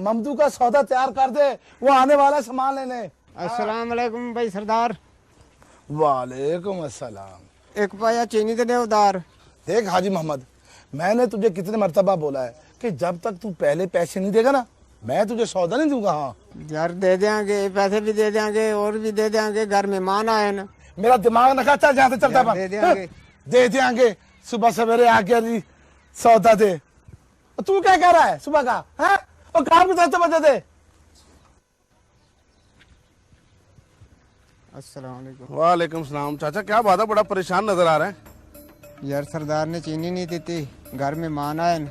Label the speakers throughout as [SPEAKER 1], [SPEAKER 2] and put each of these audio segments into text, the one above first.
[SPEAKER 1] Mamadou का सौदा तैयार कर दे, वो आने वाला है सामान लेने।
[SPEAKER 2] अस्सलाम वालेकुम भाई सरदार।
[SPEAKER 1] वालेकुम अस्सलाम।
[SPEAKER 2] एक पाया चीनी दे दे उधार।
[SPEAKER 1] देख हाजी मोहम्मद, मैंने तुझे कितने मर्तबा बोला है कि जब तक तू पहले पैसे नहीं देगा ना, मैं तुझे सौदा नहीं दूंगा। हाँ
[SPEAKER 2] यार दे देंगे, पैसे भी दे देंगे और भी दे देंगे, घर मेहमान आए ना।
[SPEAKER 1] मेरा दिमाग नखा, चल जहाँ से चलता है
[SPEAKER 2] दे देंगे।
[SPEAKER 1] दे देंगे, सुबह सवेरे आके सौदा दे। तू क्या कह रहा है सुबह का है? और कार भी 10 बजे दे।
[SPEAKER 2] अस्सलाम वालेकुम।
[SPEAKER 3] वालेकुम सलाम। चाचा क्या बात है, बड़ा परेशान नजर आ रहा है।
[SPEAKER 2] यार सरदार ने चीनी नहीं दी थी, घर मेहमान आए ना।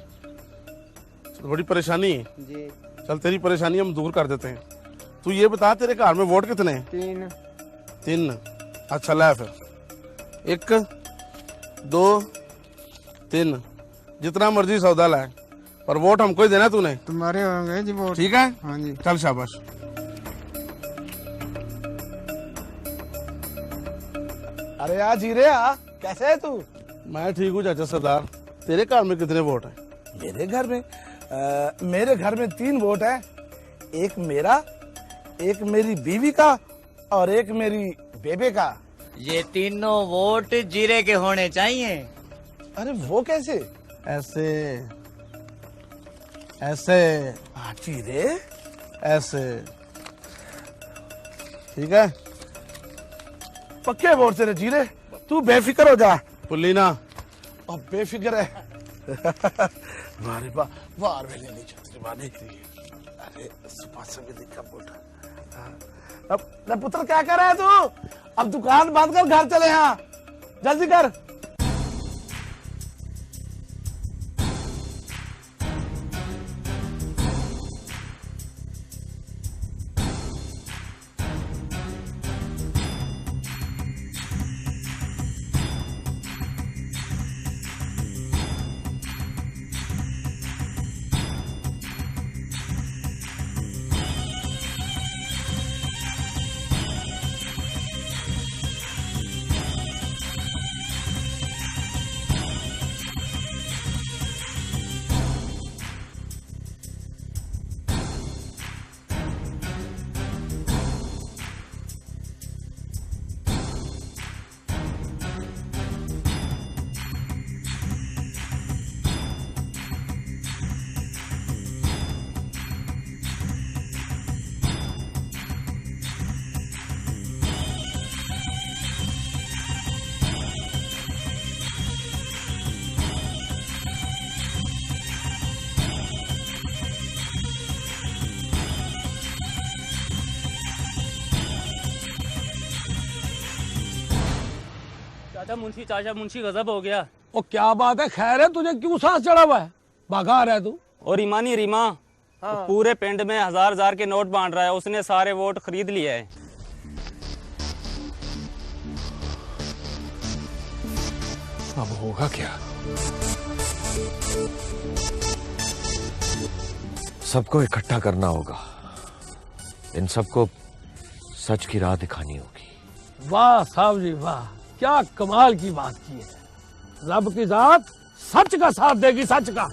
[SPEAKER 3] बड़ी परेशानी है
[SPEAKER 2] जी।
[SPEAKER 3] चल तेरी परेशानी हम दूर कर देते हैं। तू ये बता तेरे घर में वोट कितने हैं?
[SPEAKER 2] 3।
[SPEAKER 3] 3। अच्छा ला फिर 1 2 3 जितना मर्जी सौदा लाए, पर वोट हमको ही देना तूने।
[SPEAKER 2] तुम्हारे होंगे जी वोट।
[SPEAKER 3] ठीक है?
[SPEAKER 2] हाँ जी।
[SPEAKER 3] चल शाबाश।
[SPEAKER 1] अरे यार जीरे आ, कैसे है तू?
[SPEAKER 3] मैं ठीक हूँ चाचा सरदार। तेरे घर में कितने वोट हैं?
[SPEAKER 1] मेरे घर में 3 वोट है। एक मेरा, एक मेरी बीवी का और एक मेरी बेबे का।
[SPEAKER 4] ये तीनों वोट जीरे के होने चाहिए।
[SPEAKER 1] अरे वो कैसे?
[SPEAKER 3] ऐसे ऐसे
[SPEAKER 1] जीरे
[SPEAKER 3] ऐसे। ठीक है?
[SPEAKER 1] पक्के वोट तेरे जीरे, तू बेफिक्र हो जा।
[SPEAKER 3] पुल्लीना
[SPEAKER 1] और बेफिक्र है। वारे वाह, वार वेले नहीं छतरी वाले थी। अरे सुबह सवेरे का बोटा। अब पुत्र क्या कर रहा है तू? अब दुकान बंद कर, घर चले। यहाँ जल्दी कर।
[SPEAKER 5] चाचा मुंशी गजब हो गया।
[SPEAKER 6] ओ क्या बात है, खैर है? तुझे क्यों सांस चढ़ा हुआ है? भागा रहा है तू?
[SPEAKER 5] और ईमानी रीमा पूरे पिंड में 1000 के नोट बांट रहा है, उसने सारे वोट खरीद लिए है।
[SPEAKER 6] अब होगा क्या?
[SPEAKER 7] सबको इकट्ठा करना होगा, इन सबको सच की राह दिखानी होगी।
[SPEAKER 6] वाह साहब जी वाह, क्या कमाल की बात की है। रब की जात सच का साथ देगी, सच का।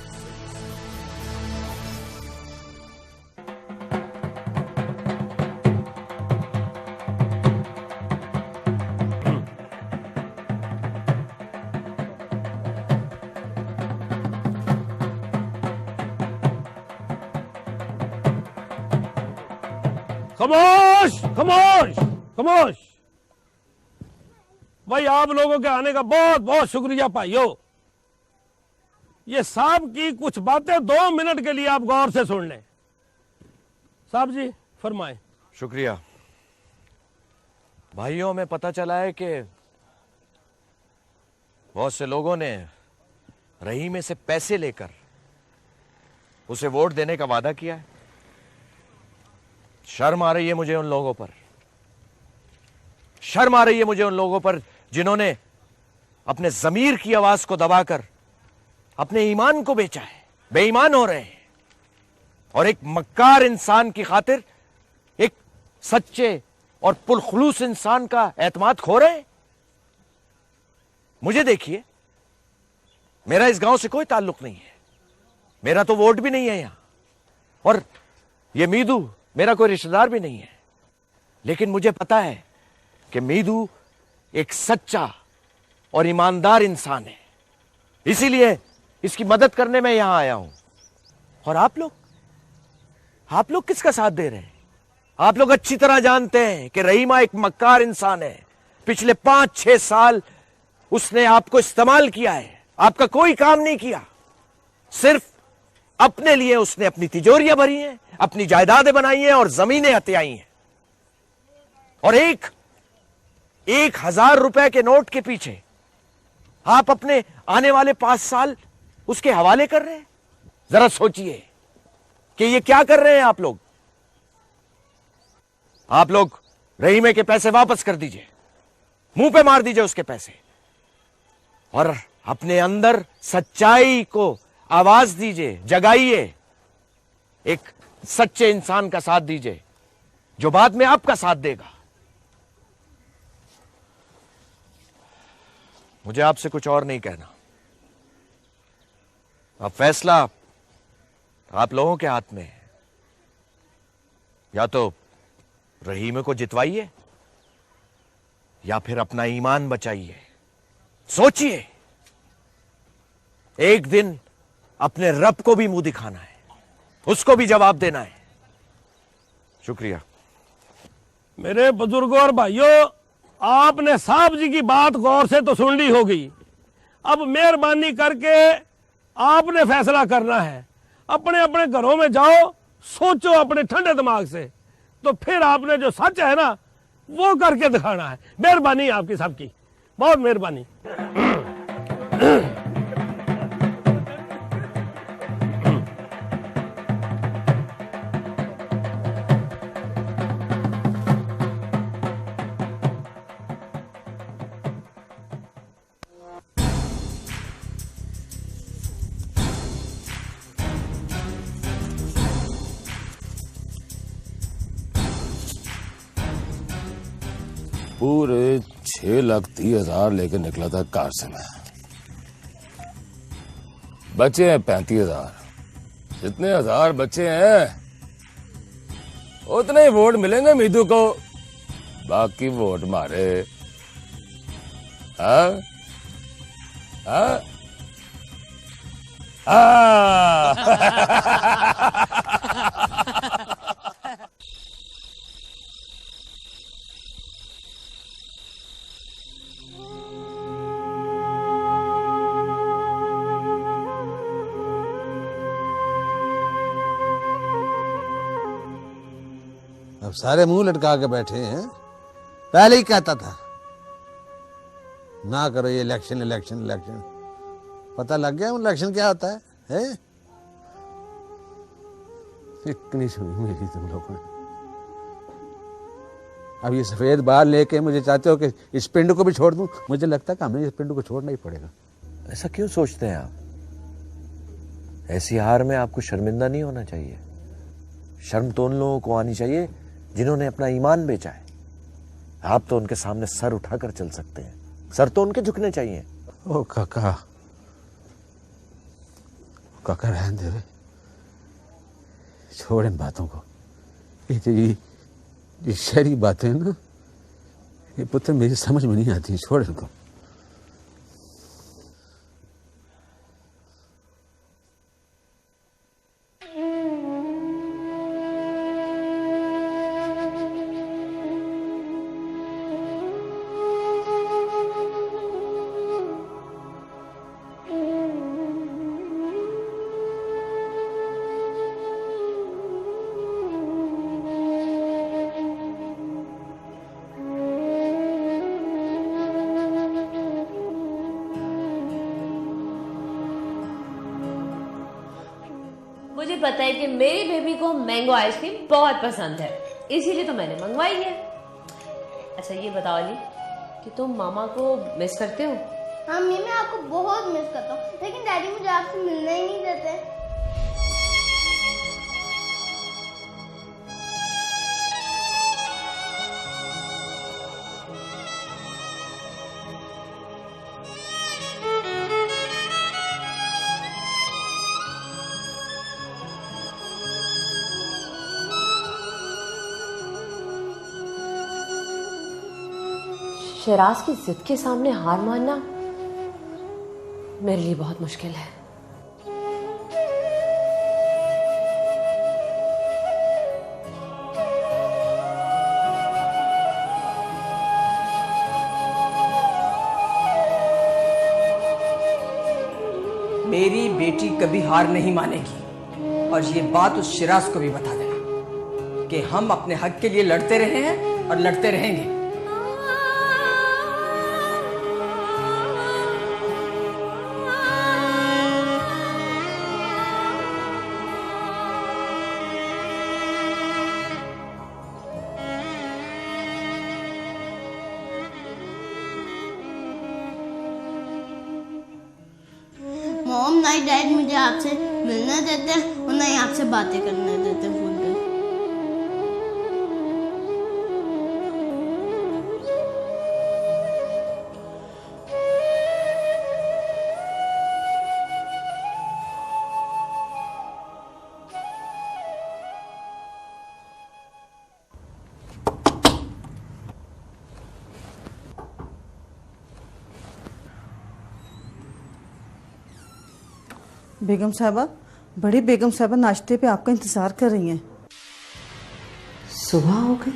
[SPEAKER 6] खामोश खामोश खामोश। भाई आप लोगों के आने का बहुत बहुत शुक्रिया भाइयों। ये साहब की कुछ बातें 2 मिनट के लिए आप गौर से सुन लें। साहब जी फरमाएं।
[SPEAKER 7] शुक्रिया भाइयों। हमें पता चला है कि बहुत से लोगों ने रही में से पैसे लेकर उसे वोट देने का वादा किया है। शर्म आ रही है मुझे उन लोगों पर, शर्म आ रही है मुझे उन लोगों पर जिन्होंने अपने जमीर की आवाज को दबाकर अपने ईमान को बेचा है। बेईमान हो रहे हैं और एक मक्कार इंसान की खातिर, एक सच्चे और पुरखुलूस इंसान का एतमाद खो रहे हैं। मुझे देखिए, मेरा इस गांव से कोई ताल्लुक नहीं है, मेरा तो वोट भी नहीं है यहां, और ये मीदू मेरा कोई रिश्तेदार भी नहीं है। लेकिन मुझे पता है कि मीदू एक सच्चा और ईमानदार इंसान है, इसीलिए इसकी मदद करने में यहां आया हूं। और आप लोग किसका साथ दे रहे हैं? आप लोग अच्छी तरह जानते हैं कि रहीमा एक मक्कार इंसान है। पिछले 5-6 साल उसने आपको इस्तेमाल किया है, आपका कोई काम नहीं किया। सिर्फ अपने लिए उसने अपनी तिजोरियां भरी हैं, अपनी जायदादें बनाई हैं और जमीनें हथियाई हैं। और 1,000 रुपए के नोट के पीछे आप अपने आने वाले 5 साल उसके हवाले कर रहे हैं। जरा सोचिए कि ये क्या कर रहे हैं आप लोग। आप लोग रहीमे के पैसे वापस कर दीजिए, मुंह पे मार दीजिए उसके पैसे, और अपने अंदर सच्चाई को आवाज दीजिए, जगाइए। एक सच्चे इंसान का साथ दीजिए जो बाद में आपका साथ देगा। मुझे आपसे कुछ और नहीं कहना। अब फैसला आप लोगों के हाथ में है। या तो रहीमे को जितवाइए या फिर अपना ईमान बचाइए। सोचिए, एक दिन अपने रब को भी मुंह दिखाना है, उसको भी जवाब देना है। शुक्रिया।
[SPEAKER 6] मेरे बुजुर्गों और भाइयों, आपने साहब जी की बात गौर से तो सुन ली होगी। अब मेहरबानी करके आपने फैसला करना है। अपने अपने घरों में जाओ, सोचो अपने ठंडे दिमाग से, तो फिर आपने जो सच है ना वो करके दिखाना है। मेहरबानी आपकी सबकी, बहुत मेहरबानी।
[SPEAKER 8] पूरे 6,30,000 लेके निकला था कार से मैं। बचे हैं 35,000। जितने हजार बचे हैं उतने ही वोट मिलेंगे मीदू को, बाकी वोट मारे। हाँ हाँ
[SPEAKER 1] अब सारे मुंह लटका के बैठे हैं। पहले ही कहता था ना करो ये इलेक्शन इलेक्शन इलेक्शन। पता लग गया इलेक्शन क्या होता है? इतनी सुनी मेरी तुम लोगों ने। अब ये सफेद बाल लेके मुझे चाहते हो कि इस पिंड को भी छोड़ दूं? मुझे लगता है कि हमें इस पिंड को छोड़ना ही पड़ेगा।
[SPEAKER 7] ऐसा क्यों सोचते हैं आप? ऐसी हार में आपको शर्मिंदा नहीं होना चाहिए। शर्म तो उन लोगों को आनी चाहिए जिन्होंने अपना ईमान बेचा है। आप तो उनके सामने सर उठाकर चल सकते हैं, सर तो उनके झुकने चाहिए।
[SPEAKER 1] ओ काका, काका रहने दे, छोड़ इन बातों को। ये शहरी बातें ना, ये पुत्र मेरी समझ में नहीं आती। छोड़ इनको।
[SPEAKER 9] मुझे पता है कि मेरी बेबी को मैंगो आइसक्रीम बहुत पसंद है, इसीलिए तो मैंने मंगवाई है। अच्छा ये बताओ अली कि तुम मामा को मिस करते हो?
[SPEAKER 10] हाँ मम्मी, मैं आपको बहुत मिस करता हूँ, लेकिन डैडी मुझे आपसे मिलना ही नहीं देते।
[SPEAKER 9] शिराज की जिद के सामने हार मानना मेरे लिए बहुत मुश्किल है।
[SPEAKER 11] मेरी बेटी कभी हार नहीं मानेगी, और ये बात उस शिराज को भी बता देना कि हम अपने हक के लिए लड़ते रहे हैं और लड़ते रहेंगे।
[SPEAKER 10] मॉम ना ही डैड मुझे आपसे मिलने देते हैं और ना ही आपसे बातें करने देते हैं फोन पे।
[SPEAKER 12] बेगम साहबा, बड़ी बेगम साहबा नाश्ते पे आपका इंतजार कर रही हैं।
[SPEAKER 9] सुबह हो गई,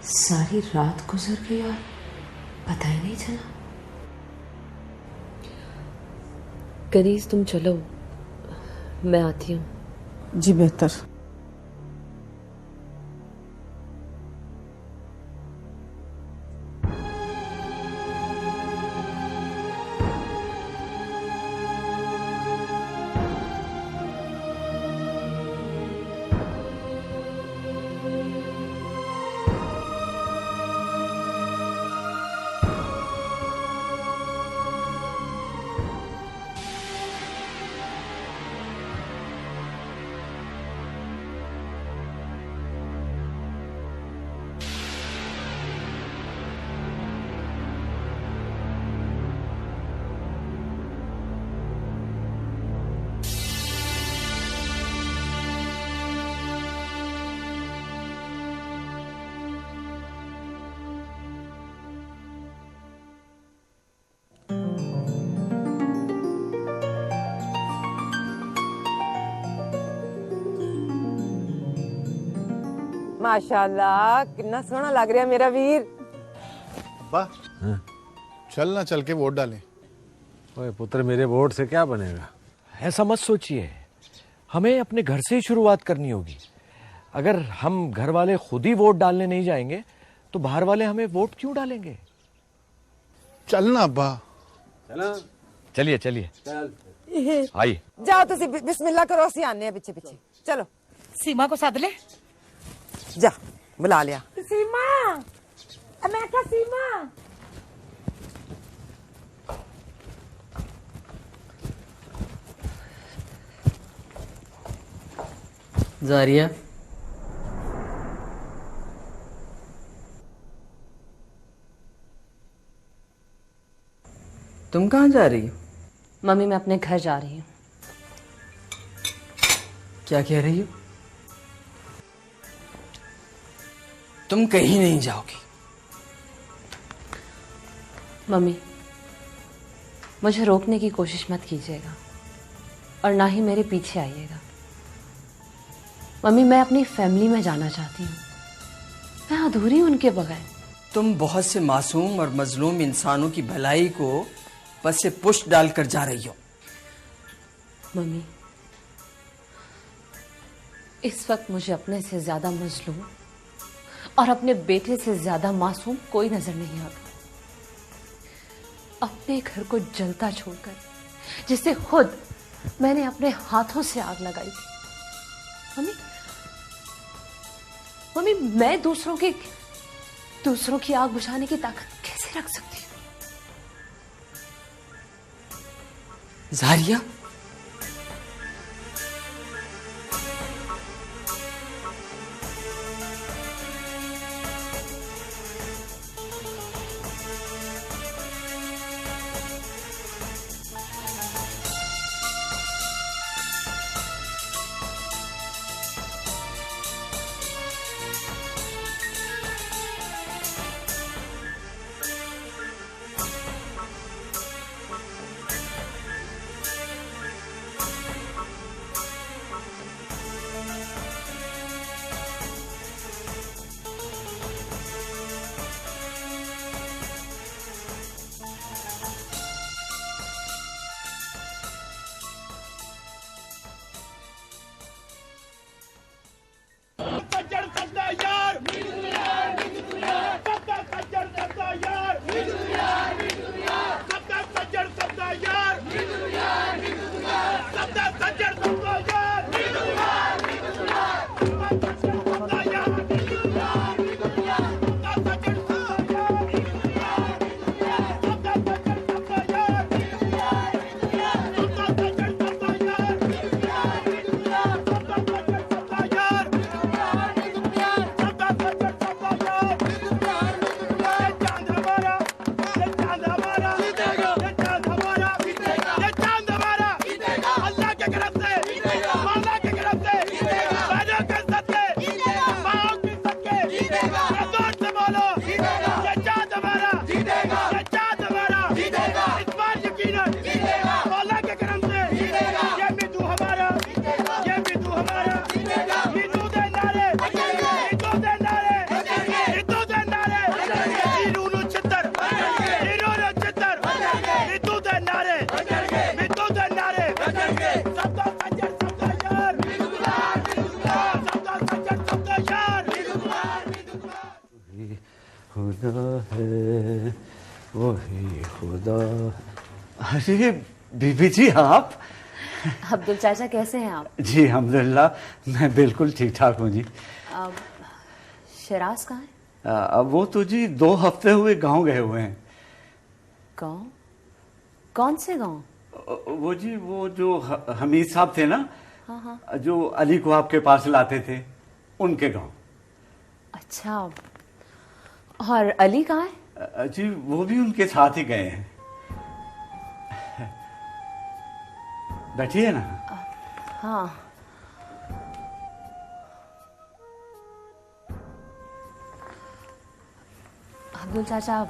[SPEAKER 9] सारी रात गुजर गई और पता ही नहीं चला। कनीज तुम चलो, मैं आती हूँ।
[SPEAKER 12] जी बेहतर।
[SPEAKER 13] माशाल्लाह, कितना सोहना लग रहा मेरा वीर।
[SPEAKER 14] अब्बा, चल ना चल के वोट डालें।
[SPEAKER 15] ओए पुत्र, मेरे वोट से क्या बनेगा?
[SPEAKER 7] ऐसा मत सोचिए, हमें अपने घर से ही शुरुआत करनी होगी। अगर हम घर वाले खुद ही वोट डालने नहीं जाएंगे तो बाहर वाले हमें वोट क्यों डालेंगे?
[SPEAKER 14] चलना अब्बा।
[SPEAKER 7] चलिए चलिए, आइए।
[SPEAKER 13] जाओ तुसी बिस्मिल्लाह करो, असी आने पीछे पीछे। चलो
[SPEAKER 16] सीमा को सद ले।
[SPEAKER 13] जा बुला लिया।
[SPEAKER 16] सीमा, मैं क्या सीमा?
[SPEAKER 11] जारिया, तुम कहाँ जा रही हो?
[SPEAKER 9] मम्मी, मैं अपने घर जा रही हूँ।
[SPEAKER 11] क्या कह रही हो? तुम कहीं नहीं जाओगी।
[SPEAKER 9] मम्मी, मुझे रोकने की कोशिश मत कीजिएगा और ना ही मेरे पीछे आइएगा। मम्मी, मैं अपनी फैमिली में जाना चाहती हूँ, मैं अधूरी हूँ उनके बगैर।
[SPEAKER 11] तुम बहुत से मासूम और मजलूम इंसानों की भलाई को बस से पुष्ट डालकर जा रही हो।
[SPEAKER 9] मम्मी, इस वक्त मुझे अपने से ज्यादा मजलूम और अपने बेटे से ज्यादा मासूम कोई नजर नहीं आता। अपने घर को जलता छोड़कर, जिसे खुद मैंने अपने हाथों से आग लगाई थी। मम्मी, मम्मी, मैं दूसरों की आग बुझाने की ताकत कैसे रख सकती हूँ?
[SPEAKER 11] जारिया,
[SPEAKER 17] नीरू चित्तर नीरू चित्तर मित्तू दे नारे मित्तू दे नारे सबदा सज्जन सबदा यार सबदा सज्जन सबदा यार
[SPEAKER 18] खुदा है वही खुदा। अरे बीबी जी आप?
[SPEAKER 9] अब्दुल चाचा कैसे हैं आप?
[SPEAKER 18] जी अल्हम्दुलिल्लाह मैं बिल्कुल ठीक ठाक हूँ जी।
[SPEAKER 9] शिराज कहाँ है?
[SPEAKER 18] अब वो तो जी 2 हफ्ते हुए गांव गए हुए हैं।
[SPEAKER 9] गांव? कौन से गांव?
[SPEAKER 18] वो जी वो जो हमीद साहब थे ना,
[SPEAKER 9] हाँ हाँ।
[SPEAKER 18] जो अली को आपके पास लाते थे, उनके गांव।
[SPEAKER 9] अच्छा, और अली कहाँ है?
[SPEAKER 18] जी वो भी उनके साथ ही गए हैं। बैठिए ना।
[SPEAKER 9] हाँ। अब्दुल चाचा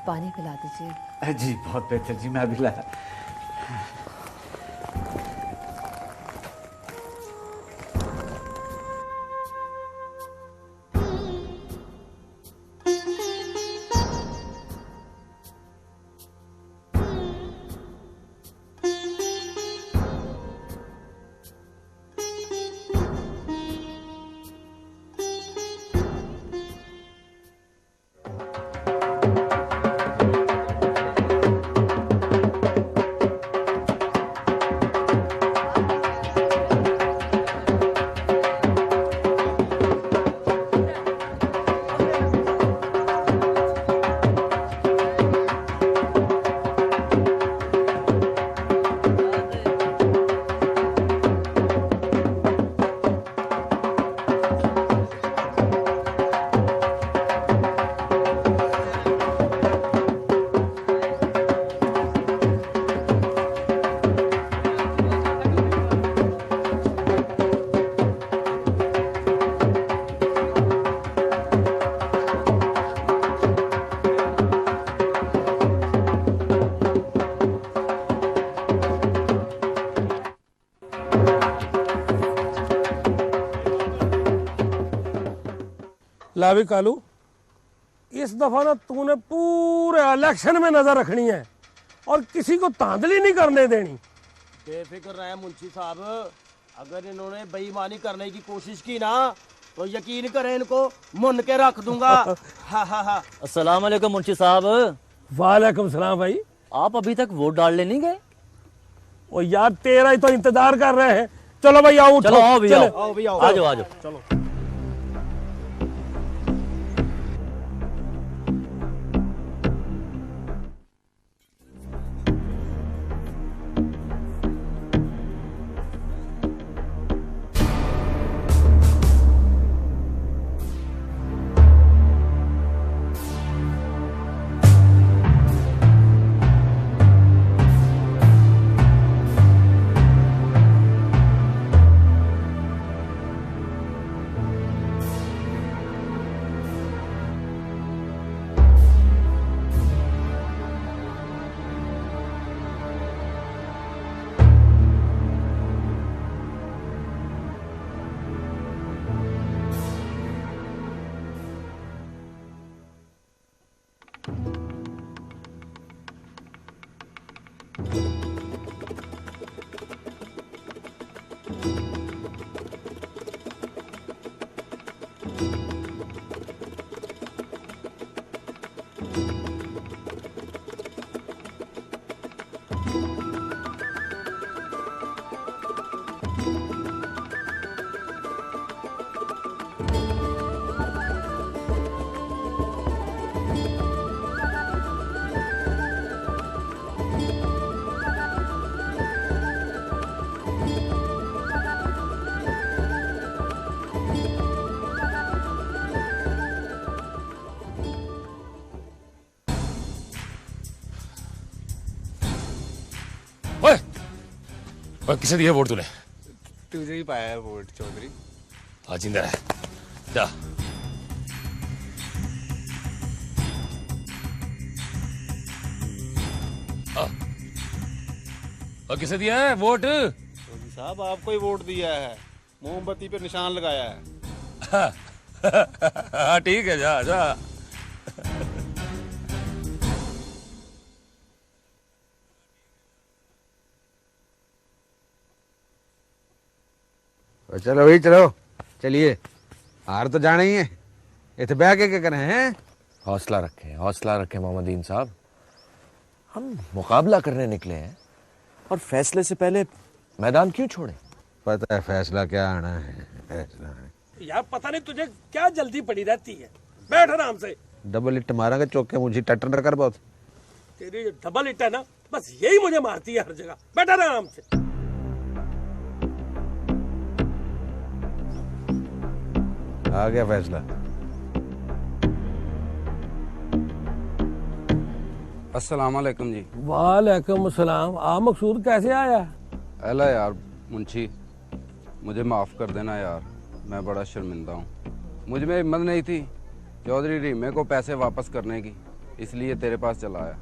[SPEAKER 9] पानी पिला दीजिए।
[SPEAKER 18] जी बहुत बेहतर जी, मैं अभी लाया।
[SPEAKER 6] लावी कालू, इस दफा ना तूने पूरे इलेक्शन में नजर रखनी है और किसी को धांधली नहीं करने देनी।
[SPEAKER 17] बेफिक्र रहे मुंशी साहब, अगर इन्होंने बेईमानी करने की कोशिश की ना तो यकीन करें इनको मुन के रख दूंगा। हा हा हा।
[SPEAKER 4] अस्सलाम वालेकुम मुंशी साहब।
[SPEAKER 6] वालेकुम सलाम भाई।
[SPEAKER 4] आप अभी तक वोट डालने नहीं गए?
[SPEAKER 6] ओ यार तेरा ही तो इंतजार कर रहे हैं। चलो भाई आओ।
[SPEAKER 4] चलो आओ भैया,
[SPEAKER 17] आओ भैया,
[SPEAKER 4] आ जाओ आ जाओ।
[SPEAKER 17] चलो।
[SPEAKER 8] किसे दिया वोट तूने?
[SPEAKER 15] तुझे ही पाया है वोट चौधरी।
[SPEAKER 8] आज जिंदा है जा। और किसे दिया है वोट?
[SPEAKER 15] चौधरी साहब आपको ही वोट दिया है, मोमबत्ती पे निशान लगाया है।
[SPEAKER 8] हाँ ठीक है, जा जा।
[SPEAKER 19] चलो भाई चलो, चलिए। हार तो जाना ही है, इतने बह के क्या करें हैं?
[SPEAKER 7] हौसला रखें मोहम्मदीन साहब। हम मुकाबला करने निकले हैं और फैसले से पहले मैदान क्यों छोड़े?
[SPEAKER 19] पता है फैसला क्या आना है, फैसला है।
[SPEAKER 6] यार पता नहीं तुझे क्या जल्दी पड़ी रहती है, बैठ आराम से।
[SPEAKER 19] डबल हिट मारांगे चौके, मुझे टट्टन कर बहुत।
[SPEAKER 6] तेरी जो डबल हिट है ना, बस यही मुझे मारती है हर जगह। बैठ आराम से।
[SPEAKER 19] आ गया फैसला।
[SPEAKER 3] अस्सलाम वालेकुम जी।
[SPEAKER 6] वालेकुम अस्सलाम। मकसूद कैसे आया?
[SPEAKER 3] अला यार मुंशी, मुझे माफ़ कर देना यार, मैं बड़ा शर्मिंदा हूँ। मुझ में हिम्मत नहीं थी चौधरी रीमे को पैसे वापस करने की, इसलिए तेरे पास चला आया।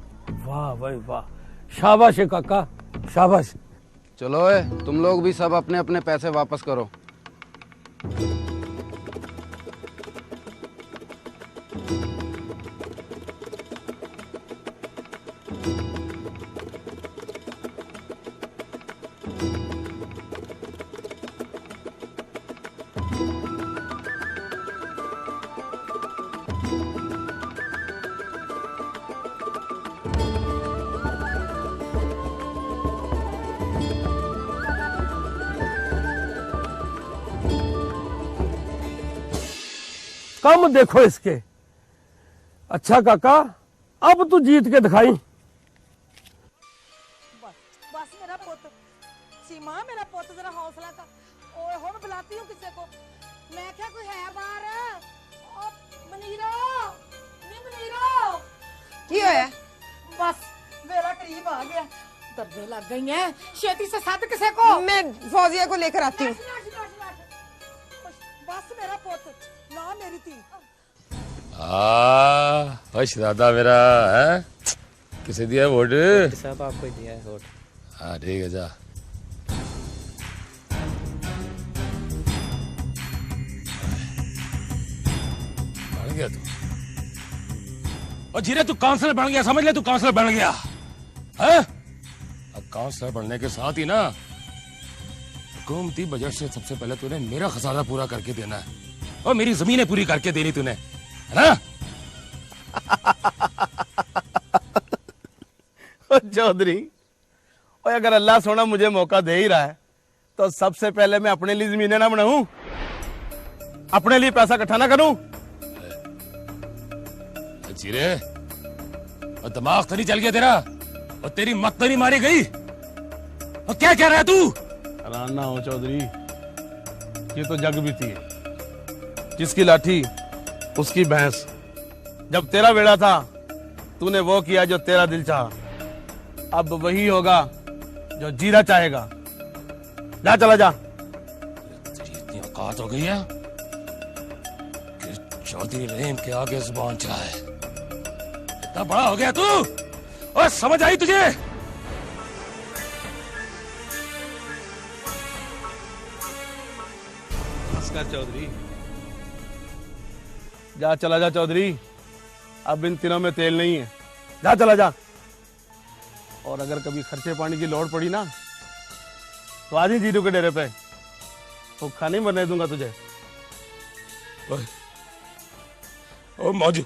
[SPEAKER 6] वाह भाई वाह, शाबाश है काका, शाबाश।
[SPEAKER 3] चलो तुम लोग भी सब अपने अपने पैसे वापस करो।
[SPEAKER 6] कम देखो इसके। अच्छा काका, अब तू जीत के दिखाई।
[SPEAKER 16] बस मेरा पुत सीमा, मेरा पुत जरा हौसला कर। ओए हुण बुलाती हूं किसी को। मैं क्या कोई है बाहर? ओ मनीरो, नी मनीरो,
[SPEAKER 13] की होया?
[SPEAKER 16] बस मेरा करीब आ गया, दर्दे लग गई हैं। छेती से सद किसी को।
[SPEAKER 13] मैं फौजिया को लेकर आती हूँ।
[SPEAKER 16] बस मेरा पुत ना, मेरी थी।
[SPEAKER 8] दादा मेरा है, किसे दिया है वोट?
[SPEAKER 4] साहब आपको ही दिया है वोट।
[SPEAKER 8] हाँ ठीक है, जा। बन गया तू।
[SPEAKER 6] और जीरे तू काउंसलर बन गया, समझ ले तू काउंसलर बन गया है।
[SPEAKER 8] अब काउंसलर बनने के साथ ही ना हुकूमती बजट से सबसे पहले तूने मेरा खजाना पूरा करके देना है और मेरी जमीनें पूरी करके देनी तूने, है ना?
[SPEAKER 3] चौधरी, और अगर अल्लाह सोना मुझे मौका दे ही रहा है तो सबसे पहले मैं अपने लिए जमीनें ना बनाऊं, अपने लिए पैसा इकट्ठा ना करूं।
[SPEAKER 8] जीरे, और दिमाग तो नहीं चल गया तेरा? और तेरी मत तो नहीं मारी गई? और क्या कह रहा है तू?
[SPEAKER 3] हैरान ना हो चौधरी, ये तो जग भी थी, जिसकी लाठी उसकी भैंस। जब तेरा बेड़ा था तूने वो किया जो तेरा दिल चाहा, अब वही होगा जो जीरा चाहेगा। जा, चला जा।
[SPEAKER 8] इतनी औकात हो गई है कि चौधरी रहीम के आगे जुबान चलाए। इतना बड़ा हो गया तू, और समझ आई तुझे?
[SPEAKER 3] चौधरी जा, चला जा चौधरी, अब इन तीनों में तेल नहीं है। जा, चला जा। और अगर कभी खर्चे पानी की लोड़ पड़ी ना तो आज ही जीरू के डेरे पे भूखा नहीं मरने दूंगा तुझे।
[SPEAKER 8] ओ मौजू,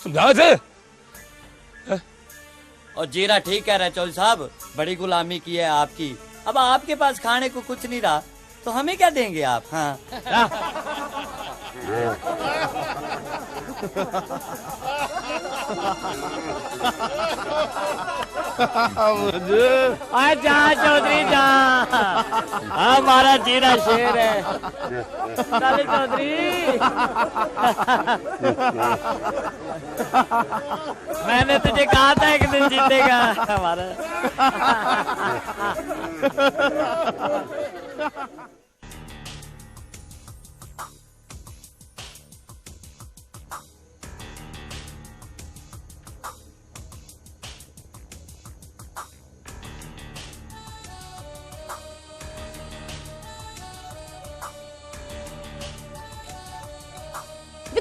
[SPEAKER 8] समझा से।
[SPEAKER 4] और जीरा ठीक कह रहा है चौधरी साहब, बड़ी गुलामी की है आपकी। अब आपके पास खाने को कुछ नहीं रहा तो हमें क्या देंगे आप? हाँ जा चौधरी जा, हमारा जीरा शेर है। चल चौधरी, मैंने तुझे कहा था एक दिन जीतेगा हमारा।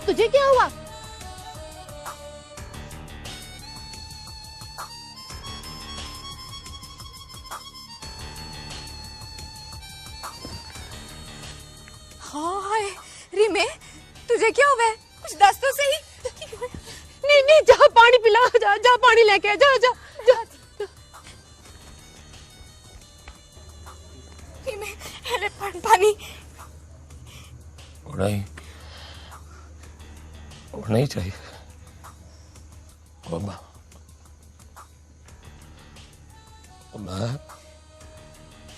[SPEAKER 10] तुझे क्या हुआ?
[SPEAKER 16] जा पानी लेके आ, जा जा जा, जा। हेले पानी
[SPEAKER 8] नहीं चाहिए मैं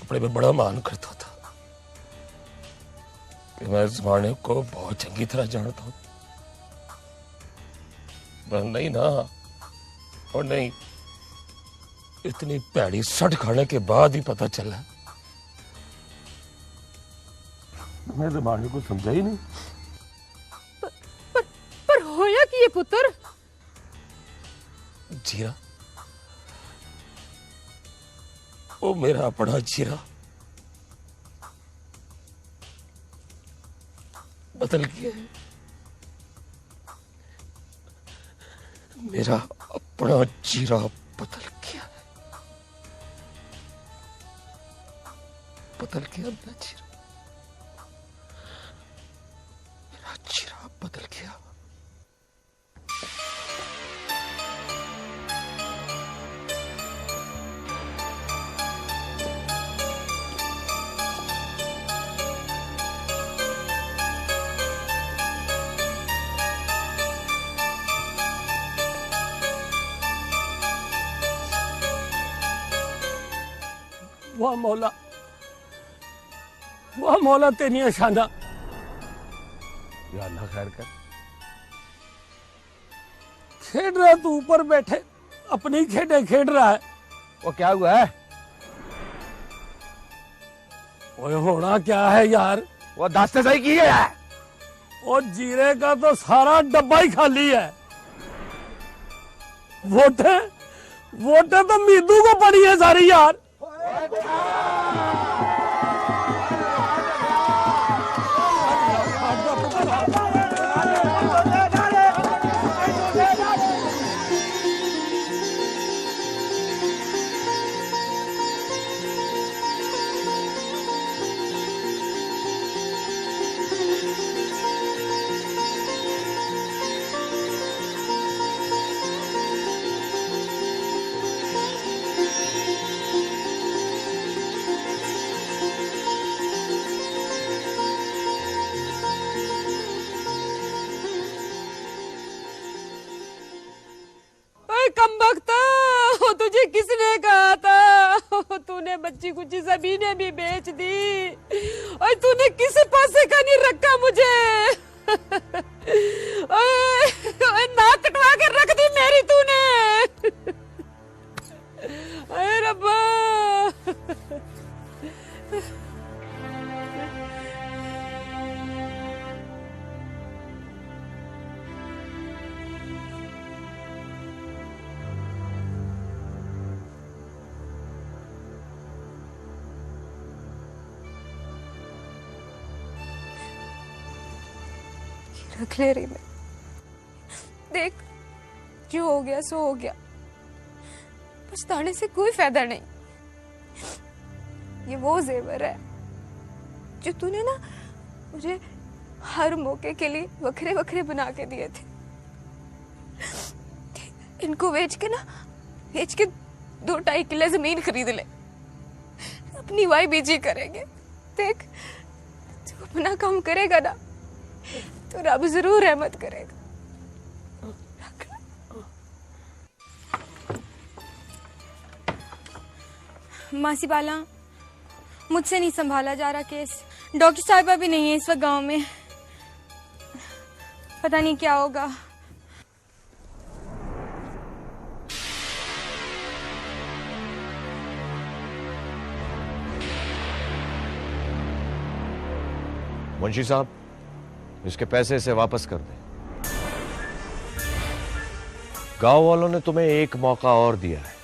[SPEAKER 8] अपने में बड़ा मान करता था कि मैं इस जमाने को बहुत चंगी तरह जानता हूं, पर नहीं ना, और नहीं, इतनी पैड़ी सट खाने के बाद ही पता चला। मैं जमाने को समझा ही नहीं।
[SPEAKER 16] पर होया कि ये पुत्र
[SPEAKER 8] जीरा, वो मेरा अपना जीरा बदल गया है। मेरा अपना जीरा बदल गया है, बदल गया मेरा जीरा, मेरा जीरा बदल गया।
[SPEAKER 6] वाह मौला तेरी शाना।
[SPEAKER 19] या अल्लाह खैर कर।
[SPEAKER 6] खेड रहा तू ऊपर बैठे अपनी खेडे खेड रहा है।
[SPEAKER 19] वो क्या हुआ है?
[SPEAKER 6] ओए होना क्या है यार?
[SPEAKER 19] वो दास्ते सही की है।
[SPEAKER 6] वो जीरे का तो सारा डब्बा ही खाली है। वोटे तो मीदू को पड़ी है सारी यार। तुझे किसने कहा था? तूने बच्ची कुची ज़मीनें भी बेच दी और तूने किसी पासे का नहीं रखा मुझे। नाक कटवा के रख दी मेरी तूने। अरे रब्बा।
[SPEAKER 16] रख ले रही मैं। देख जो हो गया सो हो गया, पछताने से कोई फायदा नहीं। ये वो जेवर है जो तूने ना मुझे हर मौके के लिए वखरे वखरे बना के दिए थे। इनको बेच के 2-2.5 किले जमीन खरीद ले, अपनी वाई बीजी करेंगे। देख तू अपना काम करेगा ना तो रब जरूर रहमत करेगा।
[SPEAKER 20] मासी बाला, मुझसे नहीं संभाला जा रहा केस। डॉक्टर साहिबा भी नहीं है इस वक्त गांव में, पता नहीं क्या होगा।
[SPEAKER 7] मुंशी साहब, इसके पैसे इसे वापस कर दें। गांव वालों ने तुम्हें एक मौका और दिया है।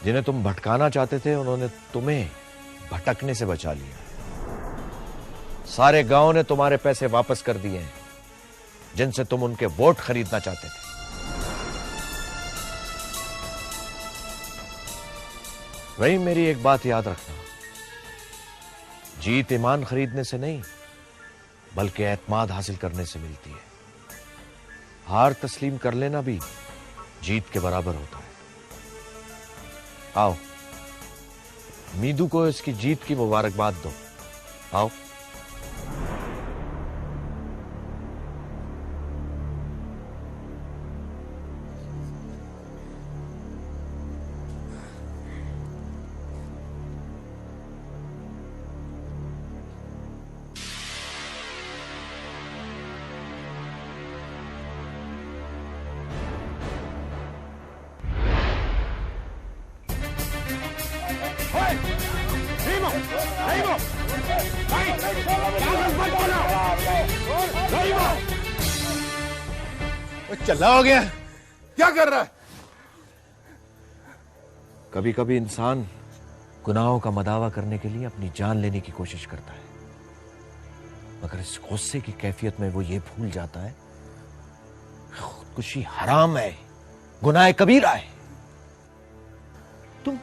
[SPEAKER 7] जिन्हें तुम भटकाना चाहते थे उन्होंने तुम्हें भटकने से बचा लिया। सारे गांव ने तुम्हारे पैसे वापस कर दिए हैं जिनसे तुम उनके वोट खरीदना चाहते थे। वही मेरी एक बात याद रखना, जीत ईमान खरीदने से नहीं बल्कि एतमाद हासिल करने से मिलती है। हार तस्लीम कर लेना भी जीत के बराबर होता है। आओ, मीदू को इसकी जीत की मुबारकबाद दो। आओ।
[SPEAKER 14] चला हो गया, क्या कर रहा है?
[SPEAKER 7] कभी कभी इंसान गुनाहों का मदावा करने के लिए अपनी जान लेने की कोशिश करता है, मगर इस गुस्से की कैफियत में वो ये भूल जाता है खुदकुशी हराम है, गुनाह कबीरा है। तुम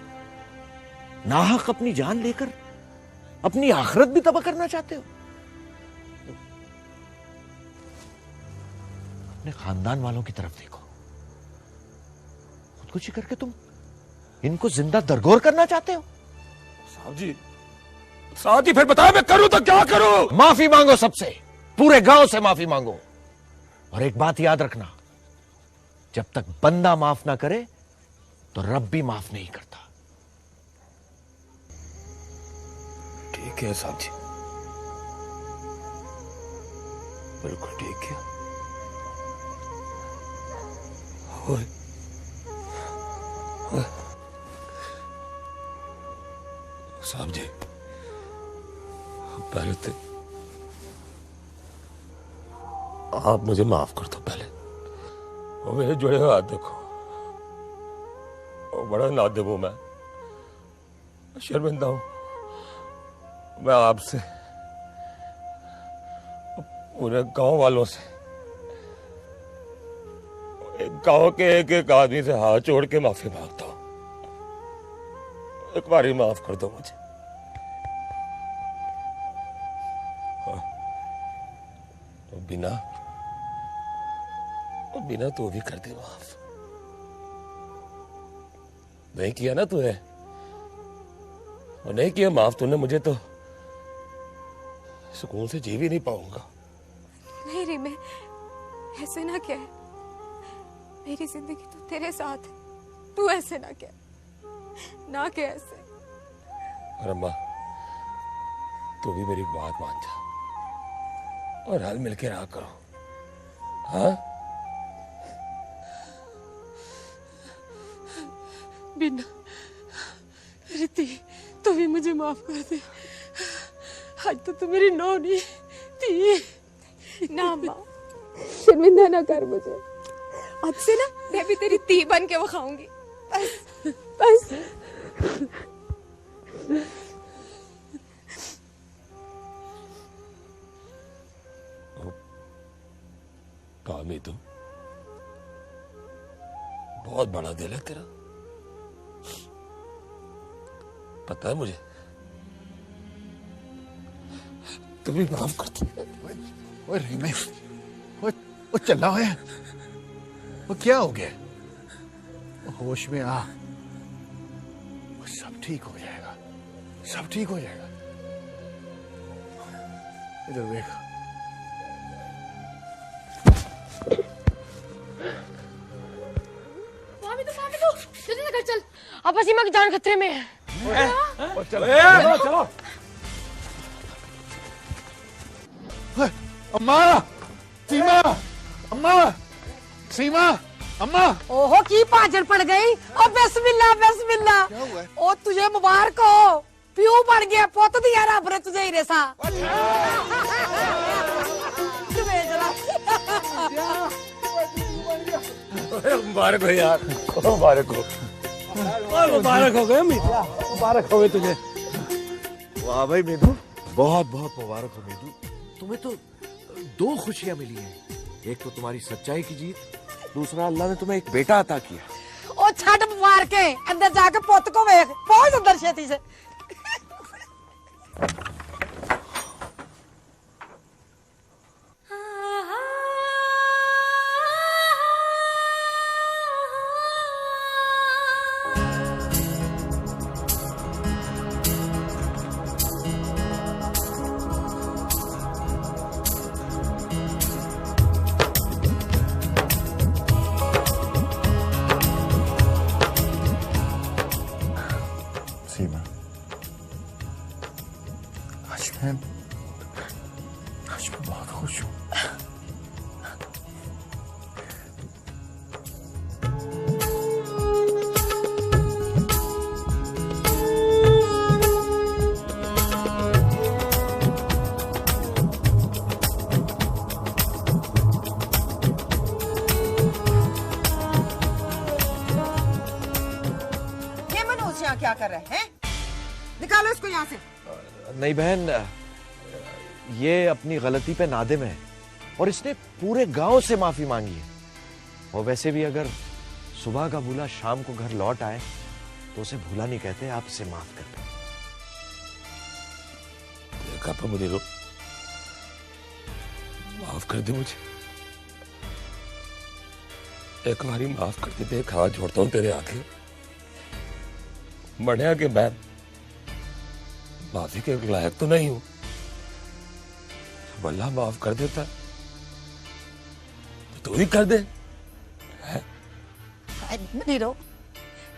[SPEAKER 7] नाहक अपनी जान लेकर अपनी आखिरत भी तबाह करना चाहते हो। अपने खानदान वालों की तरफ देखो, खुदकुशी करके तुम इनको जिंदा दरगोर करना चाहते हो।
[SPEAKER 8] साहब जी फिर बताओ मैं करूं तो क्या करूं?
[SPEAKER 7] माफी मांगो, सबसे, पूरे गांव से माफी मांगो। और एक बात याद रखना, जब तक बंदा माफ ना करे तो रब भी माफ नहीं करता।
[SPEAKER 8] ठीक है साहब जी, बिल्कुल ठीक है। ओए, ओए। साहब जी पहले तो आप मुझे माफ कर दो पहले। और मेरे जुड़े हुए हाथ देखो, और बड़ा नादिब हूं मैं, शर्मिंदा हूं मैं आपसे, पूरे गांव वालों से, गांव के एक एक आदमी से हाथ जोड़ के माफी मांगता हूं। एक बार ही माफ कर दो मुझे। तो बिना तो भी कर दे माफ। नहीं किया ना तूने, और नहीं किया माफ तूने मुझे तो सुकून से जी भी नहीं पाऊंगा।
[SPEAKER 16] नहीं रीमे, ऐसे ना कह, मेरी जिंदगी तो तेरे साथ है, तू ऐसे ना कह, ना कह ऐसे।
[SPEAKER 8] और अम्मा तू भी मेरी बात मान जा और हाल मिलके रहा करो, हाँ?
[SPEAKER 16] बिना रीति, तू भी मुझे माफ कर दे। आज तो तू मेरी नौ नहीं थी। ना अम्मा, शर्मिंदा ना कर मुझे। अब से ना मैं भी तेरी ती बन के बखाऊंगी। बस बस।
[SPEAKER 8] कामी तू बहुत बड़ा दिल है तेरा, पता है मुझे। तू भी माफ कर दे।
[SPEAKER 14] ओए रीमे, वो चला है, वो क्या हो गया? होश में आ, वो सब ठीक हो जाएगा, सब ठीक हो जाएगा। इधर देख।
[SPEAKER 20] जल्दी से घर चल, अब सीमा की जान खतरे में है।
[SPEAKER 14] चलो चलो। अम्मा, सीमा, अम्मा, सीमा, अम्मा।
[SPEAKER 13] ओहो की पाजर पड़ गई। ओ बिस्मिल्लाह बिस्मिल्लाह। ओ तुझे मुबारक हो, प्यू बन गया, पुत दिया रब ने तुझे ही रेसा।
[SPEAKER 8] मुबारक हो यार, मुबारक हो।
[SPEAKER 6] मुबारक हो गए अमित, मुबारक हो गए तुझे।
[SPEAKER 7] वाह भाई मीदू, बहुत बहुत मुबारक हो मीदू। तुम्हें तो दो खुशियां मिली हैं, एक तो तुम्हारी सच्चाई की जीत, दूसरा अल्लाह ने तुम्हें एक बेटा अता किया।
[SPEAKER 13] ओ छट मार के अंदर जाके पुत को वेख, पहुंच अंदर छेती से।
[SPEAKER 11] क्या कर रहे हैं? निकालो इसको यहाँ से।
[SPEAKER 7] नहीं बहन, ये अपनी गलती पे नादिम है और इसने पूरे गांव से माफी मांगी है। और वैसे भी अगर सुबह का भूला शाम को घर लौट आए तो उसे भूला नहीं कहते, आप इसे माफ कर दो।
[SPEAKER 8] देखा तो मुझे रो, माफ कर दे मुझे, एक बारी माफ कर दे। देख हाथ जोड़ता हूं तेरे आगे, मढ़िया के मैं माफी के लायक तो नहीं हूं, अल्लाह माफ कर देता है तो तू ही कर दे।
[SPEAKER 13] नहीं रो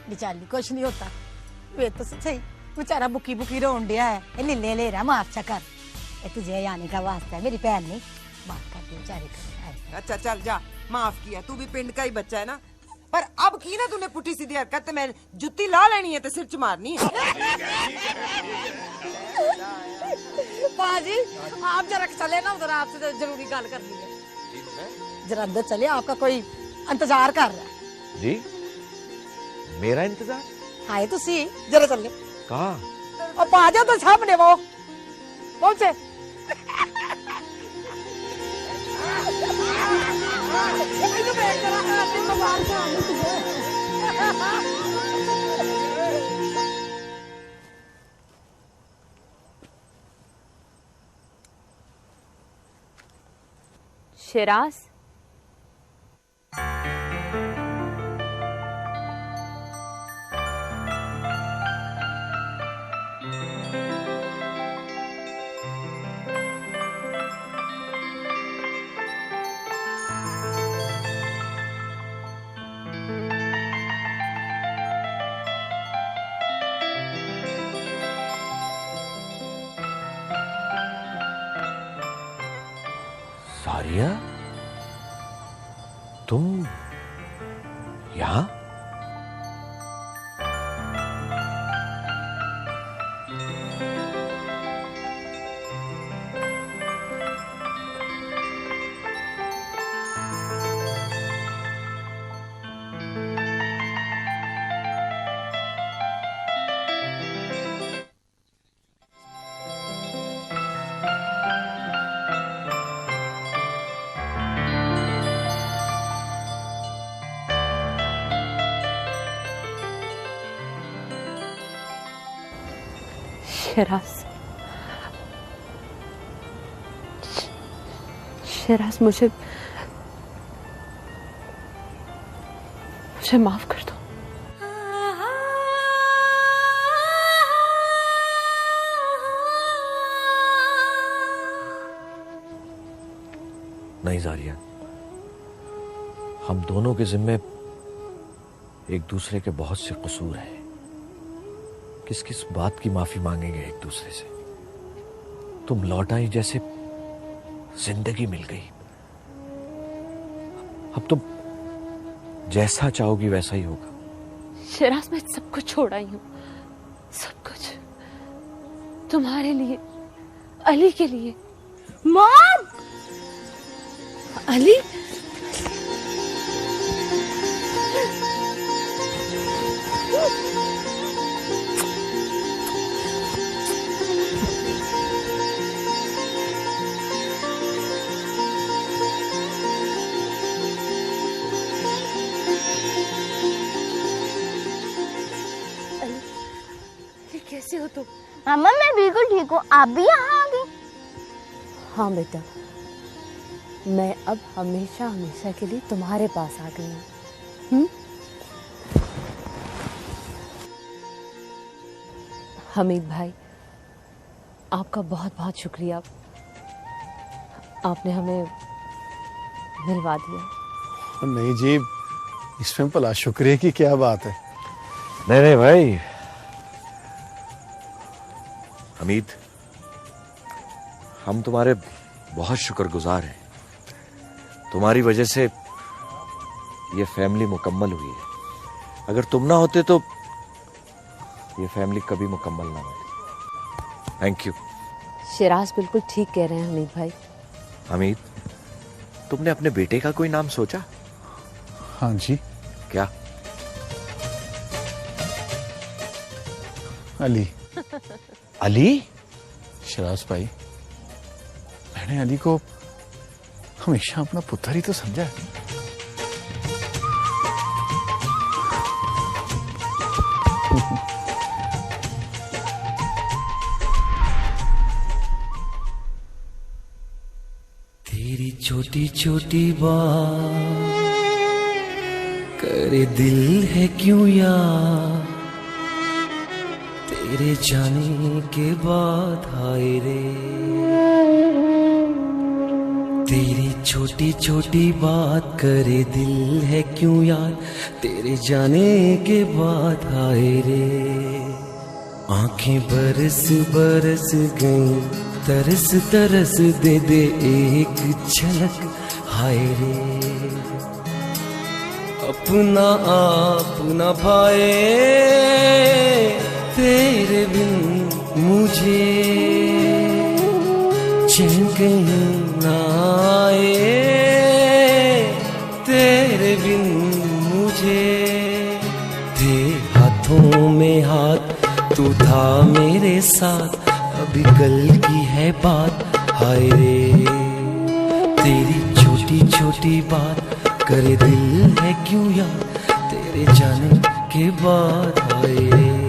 [SPEAKER 13] बेचारी, कुछ नहीं होता। वे तो सही बेचारा बुकी बुकी रोन दिया है। ये ले रहा, माफ चा कर, ये तुझे आने का वास्ता है, मेरी बहन नहीं, माफ कर दे बेचारी को।
[SPEAKER 11] अच्छा चल जा, माफ किया, तू भी पिंड का ही बच्चा है ना। पर अब की ना तूने पुठी सीधी हरकत, तो मैं जुत्ती ला लेनी है, तो सिर च मारनी है।
[SPEAKER 13] पाजी आप जरा चले ना उधर, आपसे तो जरूरी गल करनी है। जरा अंदर चले, आपका कोई इंतजार कर रहा है।
[SPEAKER 7] जी मेरा इंतजार?
[SPEAKER 13] हाय तुसी जरा चले।
[SPEAKER 7] कहाँ?
[SPEAKER 13] अब आ जाओ तो सामने वो पहुंचे।
[SPEAKER 9] शिराज,
[SPEAKER 7] सारिया, तुम यहाँ?
[SPEAKER 9] शिराज, मुझे माफ कर दो।
[SPEAKER 7] नहीं जारिया, हम दोनों के जिम्मे एक दूसरे के बहुत से कसूर हैं। किस किस बात की माफी मांगेंगे एक दूसरे से? तुम लौट आई जैसे जिंदगी मिल गई। अब तुम जैसा चाहोगी वैसा ही होगा।
[SPEAKER 9] शिराज, मैं सब कुछ छोड़ आई हूँ, सब कुछ तुम्हारे लिए, अली के लिए।
[SPEAKER 10] मॉम!
[SPEAKER 9] अली, कैसे हो तुम?
[SPEAKER 10] अम्मा मैं बिल्कुल ठीक हूँ, आप भी यहाँ आ गई?
[SPEAKER 9] हाँ बेटा, मैं अब हमेशा हमेशा के लिए तुम्हारे पास आ गई हूँ। हमीद भाई, आपका बहुत बहुत शुक्रिया, आपने हमें मिलवा दिया।
[SPEAKER 14] नहीं जी, इसमें भला शुक्रिया की क्या बात है।
[SPEAKER 7] नहीं नहीं भाई, हमीद, हम तुम्हारे बहुत शुक्रगुजार हैं। तुम्हारी वजह से ये फैमिली मुकम्मल हुई है। अगर तुम ना होते तो ये फैमिली कभी मुकम्मल ना होती। Thank you.
[SPEAKER 9] शिराज बिल्कुल ठीक कह रहे हैं हमीद भाई।
[SPEAKER 7] हमीद, तुमने अपने बेटे का कोई नाम सोचा?
[SPEAKER 14] हाँ जी।
[SPEAKER 7] क्या?
[SPEAKER 14] अली
[SPEAKER 7] अली?
[SPEAKER 14] शराज भाई, मैंने अली को हमेशा अपना पुत्र ही तो समझा है।
[SPEAKER 21] तेरी छोटी छोटी बात करे दिल है क्यों यार, तेरे जाने के बाद हाय रे। तेरी छोटी छोटी बात करे दिल है क्यों यार, तेरे जाने के बाद हाय रे। आंखें बरस बरस गई, तरस तरस दे दे एक झलक हाय रे। अपना आप न पाए तेरे बिन मुझे, चैन कहीं ना आए तेरे बिन मुझे। तेरे हाथों में हाथ तू था मेरे साथ, अभी कल की है बात हाय रे। तेरी छोटी छोटी बात करे दिल है क्यों यार, तेरे जाने के बाद हाय रे।